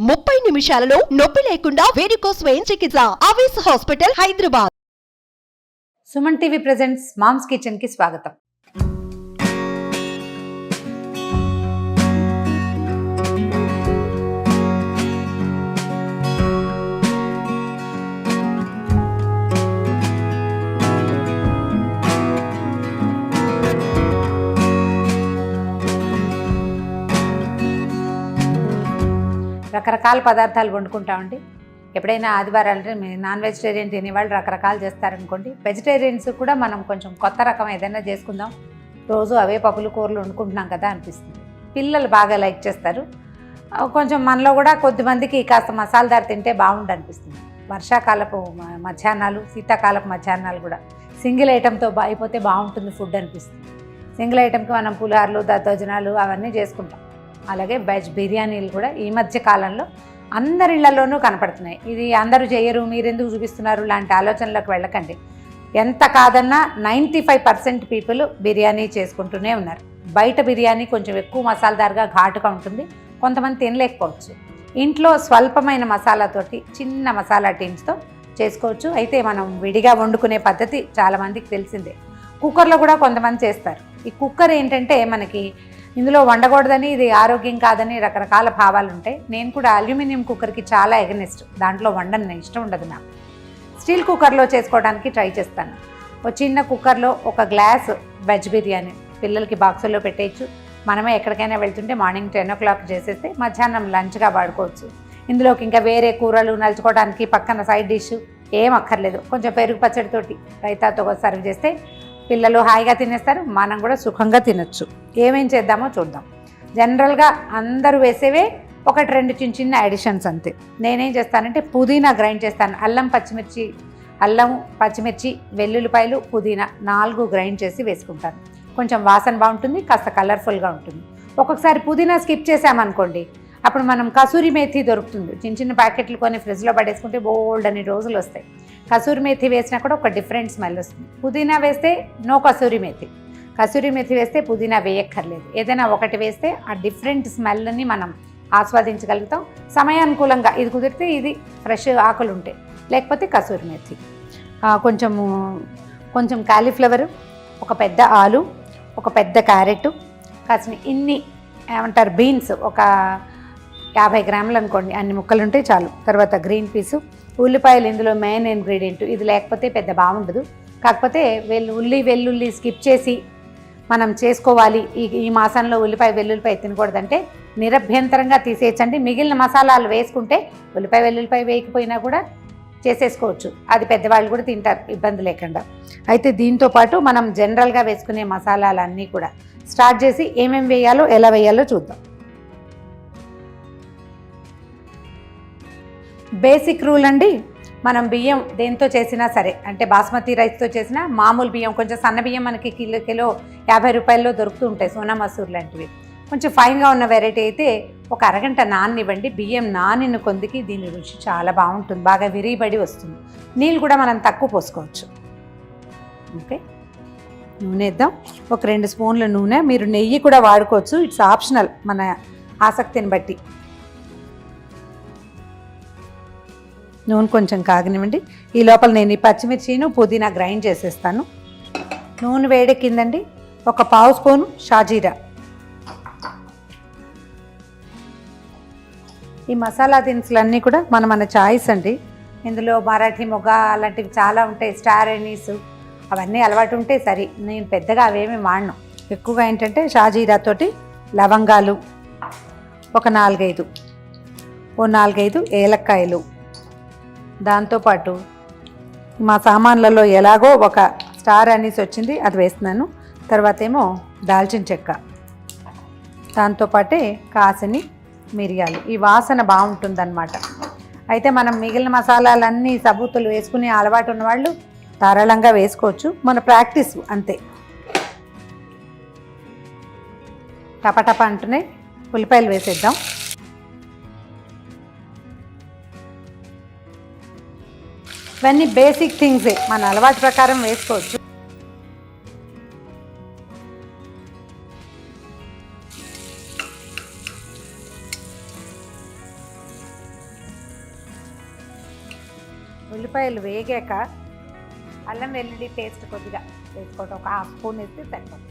30 నిమిషాలలో నొప్పి లేకుండా వేడికోస్ వెయిన్ చికిత్స. ఆవేశ hospital, Hyderabad. Suman TV presents moms kitchen కి స్వాగతం. రకరకాల పదార్థాలు వండుకుంటామండి. ఎప్పుడైనా ఆదివారాలంటే నాన్ వెజిటేరియన్ తినేవాళ్ళు రకరకాలు చేస్తారనుకోండి. వెజిటేరియన్స్ కూడా మనం కొంచెం కొత్త రకం ఏదైనా చేసుకుందాం, రోజు అవే పప్పులు కూరలు వండుకుంటున్నాం కదా అనిపిస్తుంది. పిల్లలు బాగా లైక్ చేస్తారు. కొంచెం మనలో కూడా కొద్దిమందికి కాస్త మసాలాదారు తింటే బాగుండు అనిపిస్తుంది. వర్షాకాలపు మధ్యాహ్నాలు, శీతాకాలపు మధ్యాహ్నాలు కూడా సింగిల్ ఐటెంతో అయిపోతే బాగుంటుంది ఫుడ్ అనిపిస్తుంది. సింగిల్ ఐటెంకి మనం పులిహారలు, దద్దోజనాలు అవన్నీ చేసుకుంటాం. అలాగే వెజ్ బిర్యానీలు కూడా ఈ మధ్య కాలంలో అందరి ఇళ్లలోనూ కనపడుతున్నాయి. ఇది అందరూ చేయరు, మీరెందుకు చూపిస్తున్నారు లాంటి ఆలోచనలకు వెళ్ళకండి. ఎంత కాదన్నా 95% పీపుల్ బిర్యానీ చేసుకుంటూనే ఉన్నారు. బయట బిర్యానీ కొంచెం ఎక్కువ మసాలాదారుగా ఘాటుగా ఉంటుంది, కొంతమంది తినలేకపోవచ్చు. ఇంట్లో స్వల్పమైన మసాలాతోటి చిన్న మసాలా టీమ్స్తో చేసుకోవచ్చు. అయితే మనం విడిగా వండుకునే పద్ధతి చాలామందికి తెలిసిందే. కుక్కర్లో కూడా కొంతమంది చేస్తారు. ఈ కుక్కర్ ఏంటంటే మనకి ఇందులో వండకూడదని, ఇది ఆరోగ్యం కాదని రకరకాల భావాలు ఉంటాయి. నేను కూడా అల్యూమినియం కుక్కర్కి చాలా ఎగనిస్ట్. దాంట్లో వండని ఇష్టం ఉండదు నాకు. స్టీల్ కుక్కర్లో చేసుకోవడానికి ట్రై చేస్తాను. ఒక చిన్న కుక్కర్లో ఒక గ్లాస్ వెజ్ బిర్యానీ పిల్లలకి బాక్సుల్లో పెట్టేయచ్చు. మనమే ఎక్కడికైనా వెళ్తుంటే మార్నింగ్ 10 o'clock చేసేస్తే మధ్యాహ్నం లంచ్గా వాడుకోవచ్చు. ఇందులోకి ఇంకా వేరే కూరలు నలుచుకోవడానికి పక్కన సైడ్ డిష్ ఏం అక్కర్లేదు. కొంచెం పెరుగు పచ్చడితోటి రైతాతో సర్వ్ చేస్తే పిల్లలు హాయిగా తినేస్తారు, మనం కూడా సుఖంగా తినచ్చు. ఏమేం చేద్దామో చూద్దాం. జనరల్గా అందరూ వేసేవే 1-2 చిన్న చిన్న అడిషన్స్ అంతే. నేనేం చేస్తానంటే పుదీనా గ్రైండ్ చేస్తాను. అల్లం, పచ్చిమిర్చి, వెల్లుల్లిపాయలు, పుదీనా 4 గ్రైండ్ చేసి వేసుకుంటాను. కొంచెం వాసన బాగుంటుంది, కాస్త కలర్ఫుల్గా ఉంటుంది. ఒక్కొక్కసారి పుదీనా స్కిప్ చేసామనుకోండి, అప్పుడు మనం కసూరి మేథి దొరుకుతుంది. చిన్న చిన్న ప్యాకెట్లు కొని ఫ్రిడ్జ్లో పడేసుకుంటే బోల్డ్ అని రోజులు వస్తాయి. కసూరి మేథి వేసినా కూడా ఒక డిఫరెంట్ స్మెల్ వస్తుంది. పుదీనా వేస్తే నో కసూరి మేథి, కసూరి మేథి వేస్తే పుదీనా వేయక్కర్లేదు. ఏదైనా ఒకటి వేస్తే ఆ డిఫరెంట్ స్మెల్ని మనం ఆస్వాదించగలుగుతాం. సమయానుకూలంగా ఇది కుదిరితే ఇది ఫ్రెష్ ఆకులు ఉంటాయి, లేకపోతే కసూరి మేథి. కొంచెం కాలీఫ్లవరు, ఒక పెద్ద ఆలు, ఒక పెద్ద క్యారెట్, కాసిన ఇన్ని ఏమంటారు బీన్స్ ఒక 50 గ్రాములు అనుకోండి, అన్ని ముక్కలు ఉంటే చాలు. తర్వాత గ్రీన్ పీసు, ఉల్లిపాయలు ఇందులో మెయిన్ ఇంగ్రీడియంట్. ఇది లేకపోతే పెద్ద బాగుండదు. కాకపోతే వెల్లుల్లి స్కిప్ చేసి మనం చేసుకోవాలి. ఈ మాసంలో వెల్లుల్లిపాయ తినకూడదంటే నిరభ్యంతరంగా తీసేయచ్చండి. మిగిలిన మసాలాలు వేసుకుంటే వెల్లుల్లిపాయ వేయకపోయినా కూడా చేసేసుకోవచ్చు. అది పెద్దవాళ్ళు కూడా తింటారు ఇబ్బంది లేకుండా. అయితే దీంతోపాటు మనం జనరల్గా వేసుకునే మసాలాలన్నీ కూడా స్టార్ట్ చేసి ఏమేమి వేయాలో ఎలా వేయాలో చూద్దాం. బేసిక్ రూల్ అండి, మనం బియ్యం దేంతో చేసినా సరే, అంటే బాస్మతి రైస్తో చేసినా, మామూలు బియ్యం కొంచెం సన్న బియ్యం మనకి కిలో 50 రూపాయల్లో దొరుకుతూ ఉంటాయి, సోనా మసూర్ లాంటివి. కొంచెం ఫైన్గా ఉన్న వెరైటీ అయితే ఒక అరగంట నాననివ్వండి. బియ్యం నానిన కొందికి దీని రుచి చాలా బాగుంటుంది, బాగా విరిగిబడి వస్తుంది. నీళ్ళు కూడా మనం తక్కువ పోసుకోవచ్చు. ఓకే, నూనె వేద్దాం. ఒక 2 స్పూన్ల నూనె. మీరు నెయ్యి కూడా వాడుకోవచ్చు, ఇట్స్ ఆప్షనల్ మన ఆసక్తిని బట్టి. నూనె కొంచెం కాగనివ్వండి. ఈ లోపల నేను ఈ పచ్చిమిర్చిను పుదీనా గ్రైండ్ చేసేస్తాను. నూనె వేడెక్కిందండి. ఒక 1/2 స్పూను షాజీరా. ఈ మసాలా దినుసులన్నీ కూడా మన చాయిస్ అండి. ఇందులో మరాఠీ మొగ్గ అలాంటివి చాలా ఉంటాయి, స్టార్ ఎనీస్ అవన్నీ అలవాటు ఉంటే సరే. నేను పెద్దగా అవేమీ వాడను. ఎక్కువగా ఏంటంటే షాజీరాతోటి లవంగాలు ఒక 4-5 ఏలక్కాయలు, దాంతోపాటు మా సామాన్లలో ఎలాగో ఒక స్టార్ అనీస్ వచ్చింది, అది వేస్తున్నాను. తర్వాత ఏమో దాల్చిన చెక్క, దాంతోపాటే కాసిని మిరియాలు. ఈ వాసన బాగుంటుందన్నమాట. అయితే మనం మిగిలిన మసాలాలన్నీ సబూతులు వేసుకునే అలవాటు ఉన్నవాళ్ళు ధారాళంగా వేసుకోవచ్చు, మన ప్రాక్టీస్ అంతే. టపటప అంటూనే ఉల్లిపాయలు వేసేద్దాం. ఇవన్నీ బేసిక్ థింగ్సే, మన అలవాటు ప్రకారం వేసుకోవచ్చు. ఉల్లిపాయలు వేగాక అల్లం వెల్లుల్లి పేస్ట్ కొద్దిగా వేసుకోవటం, ఒక హాఫ్ స్పూన్ వేస్తే సరిపోతుంది.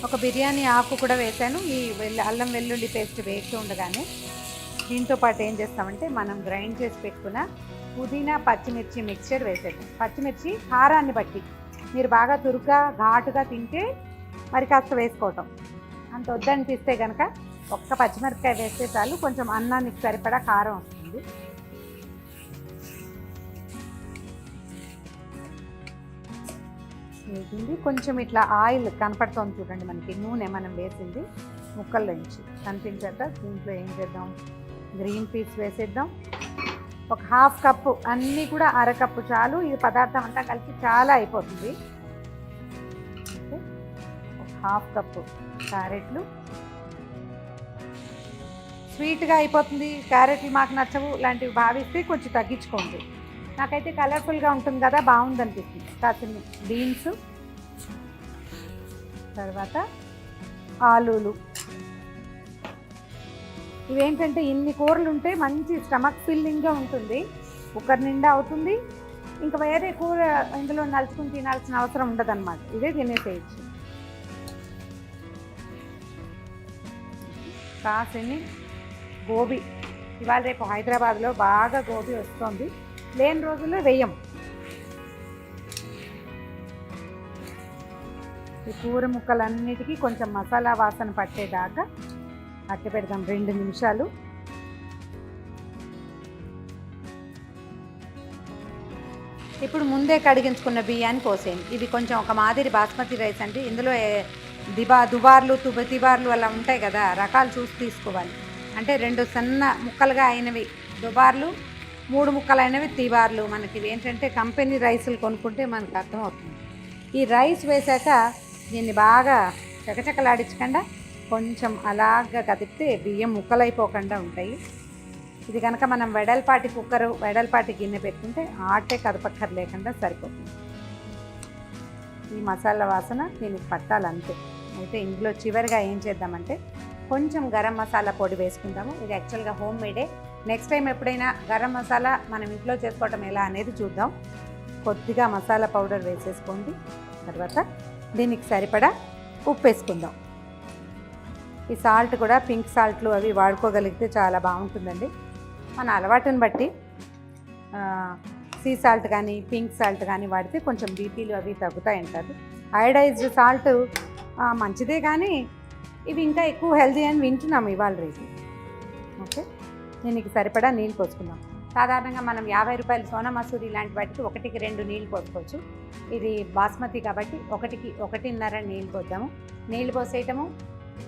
ఒక బిర్యానీ ఆకు కూడా వేసాను. ఈ అల్లం వెల్లుల్లి పేస్ట్ వేస్తూ ఉండగానే దీంతో పాటు ఏం చేస్తామంటే మనం గ్రైండ్ చేసి పెట్టుకున్న పుదీనా పచ్చిమిర్చి మిక్చర్ వేసేద్దాం. పచ్చిమిర్చి కారాన్ని బట్టి, మీరు బాగా తురుగ్గా ఘాటుగా తింటే మరి కాస్త వేసుకోవటం, అంత వద్దనిపిస్తే కనుక ఒక్క పచ్చిమిరపకాయ వేస్తే చాలు, కొంచెం అన్నానికి సరిపడా కారం వస్తుంది. వేసింది కొంచెం ఇట్లా ఆయిల్ కనపడుతుంది చూడండి, మనకి నూనె మనం వేసింది ముక్కల్లో నుంచి కనిపించాక దీంట్లో ఏం చేద్దాం, గ్రీన్ పీస్ వేసేద్దాం. ఒక హాఫ్ కప్పు, అన్నీ కూడా అరకప్పు చాలు. ఈ పదార్థం అంతా కలిపి చాలా అయిపోతుంది. ఒక హాఫ్ కప్పు క్యారెట్లు, స్వీట్గా అయిపోతుంది, క్యారెట్లు మాకు నచ్చవు లాంటివి భావిస్తే కొంచెం తగ్గించుకోండి. నాకైతే కలర్ఫుల్గా ఉంటుంది కదా, బాగుందనిపిస్తుంది. కాసిన బీన్స్, తర్వాత ఆలూలు. ఇవేంటంటే ఇన్ని కూరలు ఉంటే మంచి స్టమక్ ఫిల్లింగ్గా ఉంటుంది, కుక్కర్ నిండా అవుతుంది, ఇంకా వేరే కూర ఇందులో నలుచుకుని తినాల్సిన అవసరం ఉండదన్నమాట. ఇదే తినేసేయచ్చు. కాసిని గోబీ, ఇవాళ రేపు హైదరాబాద్లో బాగా గోబీ వస్తుంది, లేని రోజుల్లో వేయం. ఈ కూర ముక్కలన్నిటికీ కొంచెం మసాలా వాసన పట్టేదాకా అట్ట పెడదాం 2 నిమిషాలు. ఇప్పుడు ముందే కడిగించుకున్న బియ్యాన్ని పోసేయండి. ఇది కొంచెం ఒక మాదిరి బాస్మతి రైస్ అండి. ఇందులో దుబార్లు తిబార్లు అలా ఉంటాయి కదా, రకాలు చూసి తీసుకోవాలి. అంటే 2 సన్న ముక్కలుగా అయినవి దుబార్లు, 3 ముక్కలు అయినవి తిబార్లు. మనకి ఇవి ఏంటంటే కంపెనీ రైసులు కొనుక్కుంటే మనకు అర్థమవుతుంది. ఈ రైస్ వేశాక దీన్ని బాగా చకచకలాడించకుండా కొంచెం అలాగా కదిపితే బియ్యం ముక్కలైపోకుండా ఉంటాయి. ఇది కనుక మనం వెడల్పాటి కుక్కరు, వెడల్పాటి గిన్నె పెట్టుకుంటే ఆటే కదపక్కర్లేకుండా సరిపోతుంది. ఈ మసాలా వాసన దీనికి పట్టాలంతే. అయితే ఇందులో చివరిగా ఏం చేద్దామంటే కొంచెం గరం మసాలా పొడి వేసుకుందాము. ఇది యాక్చువల్గా హోమ్ మేడే. నెక్స్ట్ టైం ఎప్పుడైనా గరం మసాలా మనం ఇంట్లో చేసుకోవటం ఎలా అనేది చూద్దాం. కొద్దిగా మసాలా పౌడర్ వేసేసుకోండి. తర్వాత దీనికి సరిపడా ఉప్పు వేసుకుందాం. ఈ సాల్ట్ కూడా పింక్ సాల్ట్లు అవి వాడుకోగలిగితే చాలా బాగుంటుందండి. మన అలవాటుని బట్టి సీ సాల్ట్ కానీ పింక్ సాల్ట్ కానీ వాడితే కొంచెం బీపీలు అవి తగ్గుతాయంటారు. అయోడైజ్డ్ సాల్ట్ మంచిదే, కానీ ఇవి ఇంకా ఎక్కువ హెల్తీ అని వింటున్నాము ఇవాళ రేపు. ఓకే, దీనికి సరిపడా నీళ్ళు పోసుకుందాం. సాధారణంగా మనం 50 రూపాయలు సోనా మసూరి ఇలాంటి వాటికి 1కి 2 నీళ్ళు పోసుకోవచ్చు. ఇది బాస్మతి కాబట్టి 1కి 1.5 నీళ్ళు పోద్దాము. నీళ్ళు పోసేయటము,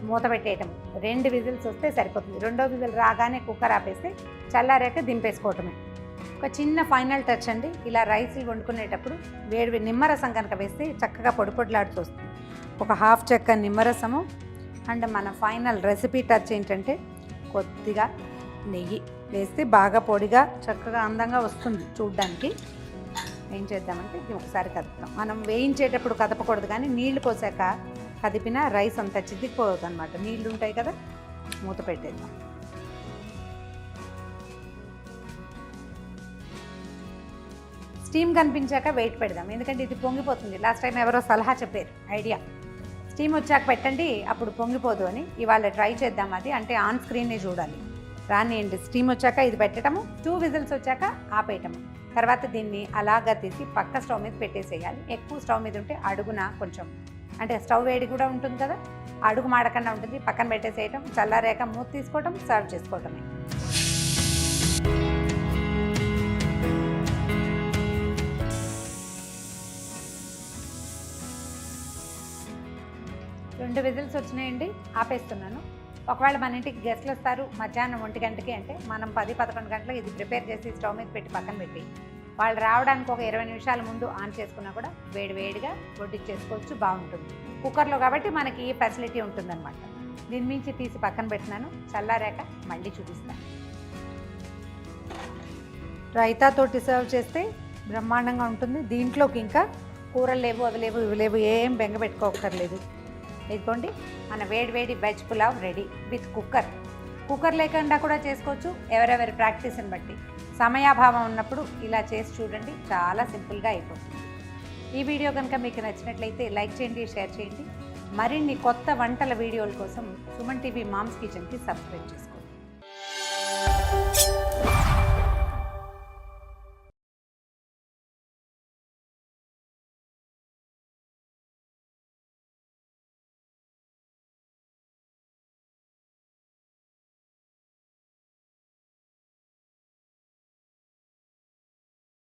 మూత పెట్టేయటము, 2 విజిల్స్ వస్తే సరిపోతుంది. 2వ విజిల్ రాగానే కుక్కర్ ఆపేస్తే చల్లారాక దింపేసుకోవటమే. ఒక చిన్న ఫైనల్ టచ్ అండి, ఇలా రైస్లు వండుకునేటప్పుడు వేడి నిమ్మరసం కనుక వేస్తే చక్కగా పొడి పొడిలాడుతూ వస్తుంది. ఒక హాఫ్ చెక్క నిమ్మరసము అండ్ మన ఫైనల్ రెసిపీ టచ్ ఏంటంటే కొద్దిగా నెయ్యి వేస్తే బాగా పొడిగా చక్కగా అందంగా వస్తుంది చూడ్డానికి. ఏం చేద్దామంటే ఇది ఒకసారి కదుపుతాం. మనం వేయించేటప్పుడు కదపకూడదు, కానీ నీళ్లు పోసాక కదిపిన రైస్ అంతా చితికిపోదు అనమాట. నీళ్లు ఉంటాయి కదా, మూత పెట్టేద్దాం. స్టీమ్ కనిపించాక వెయిట్ పెడదాం, ఎందుకంటే ఇది పొంగిపోతుంది. లాస్ట్ టైం ఎవరో సలహా చెప్పారు, ఐడియా, స్టీమ్ వచ్చాక పెట్టండి అప్పుడు పొంగిపోదు అని. ఇవాళ ట్రై చేద్దాం అది, అంటే ఆన్ స్క్రీన్నే చూడాలి. రానియండి, స్టీమ్ వచ్చాక ఇది పెట్టడము, 2 విజిల్స్ వచ్చాక ఆపేయటము. తర్వాత దీన్ని అలాగా తీసి పక్క స్టవ్ మీద పెట్టేసేయాలి. ఎక్కువ స్టవ్ మీద ఉంటే అడుగున కొంచెం, అంటే స్టవ్ వేడి కూడా ఉంటుంది కదా, అడుగు మాడకుండా ఉంటుంది. పక్కన పెట్టేసేయటం, చల్లారాక మూత తీసుకోవటం, సర్వ్ చేసుకోవటమే. రెండు విజిల్స్ వచ్చినాయండి, ఆపేస్తున్నాను. ఒకవేళ మన ఇంటికి గెస్ట్లు వస్తారు మధ్యాహ్నం 1 గంటకి అంటే మనం 10-11 గంటలకు ఇది ప్రిపేర్ చేసి స్టవ్ మీద పెట్టి పక్కన పెట్టి వాళ్ళు రావడానికి ఒక 20 నిమిషాల ముందు ఆన్ చేసుకున్నా కూడా వేడివేడిగా వడ్డించేసుకోవచ్చు, బాగుంటుంది. కుక్కర్లో కాబట్టి మనకి ఈ ఫెసిలిటీ ఉంటుందన్నమాట. దీని మించి తీసి పక్కన పెట్టినాను, చల్లారాక మళ్ళీ చూపిస్తాను. రైతాతోటి సర్వ్ చేస్తే బ్రహ్మాండంగా ఉంటుంది. దీంట్లోకి ఇంకా కూరలు లేవు, అవి లేవు, ఇవి లేవు, ఏం బెంగ పెట్టుకోకర్లేదు. ఇదిగోండి మన వేడివేడి veg pulao ready with cooker. Cooker లేకుండా కూడా చేసుకోవచ్చు, ఎవరెవరి ప్రాక్టీస్ని బట్టి. సమయాభావం ఉన్నప్పుడు ఇలా చేసి చూడండి, చాలా సింపుల్గా అయిపోతుంది. ఈ వీడియో కనుక మీకు నచ్చినట్లయితే లైక్ చేయండి, షేర్ చేయండి. మరిన్ని కొత్త వంటల వీడియోల కోసం సుమన్ టీవీ మామ్స్ కిచెన్కి సబ్స్క్రైబ్ చేసుకోండి.